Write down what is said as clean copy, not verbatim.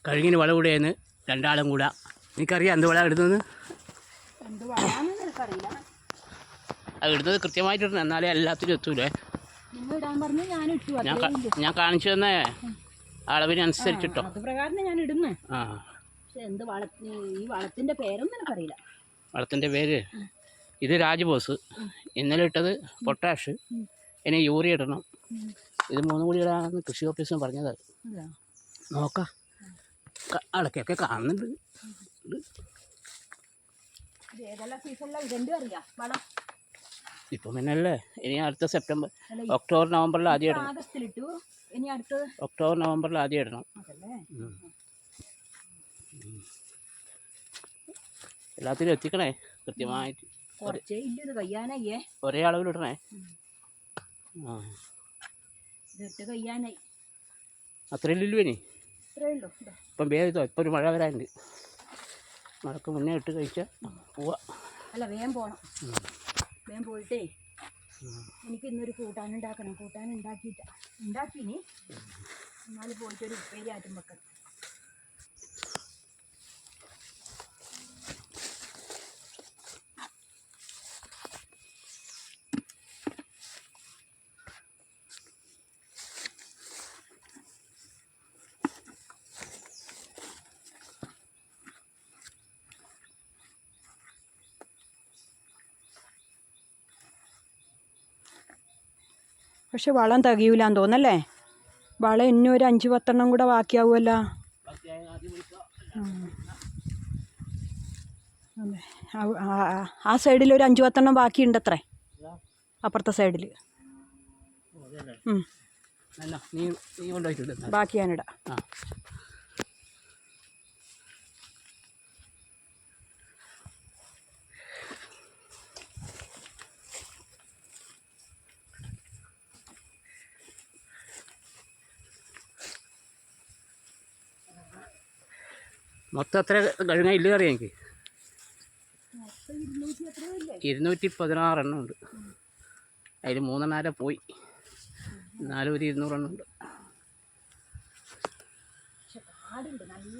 കഴുകിന് വളം കൂടെയെന്ന് രണ്ടാളും കൂടെ. എനിക്കറിയാം എന്ത് വളം ഇടുന്നത്. അത് ഇടുന്നത് കൃത്യമായിട്ടിടണം, എന്നാലേ എല്ലാത്തിനും എത്തൂലേ. ഞാൻ കാണിച്ചു തന്നേ അളവിനനുസരിച്ചിട്ടോ. ആ, വളത്തിൻ്റെ പേര് ഇത് രാജ്ബോസ്. ഇന്നലെ ഇട്ടത് പൊട്ടാഷ്, ഇനി യൂറിയ ഇടണം. ഇത് മൂന്നും കൂടി ഇടാമെന്ന് കൃഷി ഓഫീസിന് പറഞ്ഞത്. നോക്കാം, അടക്കൊക്കെ കാണുന്നുണ്ട്. ഇപ്പം പിന്നല്ലേ ഇനി അടുത്ത സെപ്റ്റംബർ ഒക്ടോബർ നവംബറിൽ ആദ്യം ഇടണം. ഒക്ടോബർ നവംബറിൽ ആദ്യം ഇടണം. എല്ലാത്തിനും എത്തിക്കണേ കൃത്യമായിട്ട്, ഒരേ അളവിലിടണേ. ആ, അത്രയില്ലല്ലോ ഇനി. ഇപ്പം വേഗം ഇപ്പം ഒരു മഴ വരാനുണ്ട്. മഴക്ക് മുന്നേ ഇട്ട് കഴിച്ചാൽ പോവാ. അല്ല, വേഗം പോകണം. വേഗം പോയിട്ടേ എനിക്ക് ഇന്നൊരു കൂട്ടാൻ ഉണ്ടാക്കിയിനി. എന്നാലും പോയിട്ടൊരു ഉപ്പേരി ആറ്റും വെക്കണം. പക്ഷെ വളം തികയൂലാന്ന് തോന്നല്ലേ. വളം ഇനി ഒരു 5-10 കൂടെ ബാക്കിയാവുമല്ലോ. അതെ, ആ സൈഡിൽ ഒരു 5-10 ബാക്കിയുണ്ട് അത്രേ, അപ്പുറത്തെ സൈഡിൽ. ബാക്കി ഞാനിടാം. മൊത്തം എത്ര കഴുകാൻ ഇല്ല അറിയാം എനിക്ക്. 216 എണ്ണം ഉണ്ട്. അതിൽ 3.5 പോയി, എന്നാലും ഒരു 200 എണ്ണം ഉണ്ട്.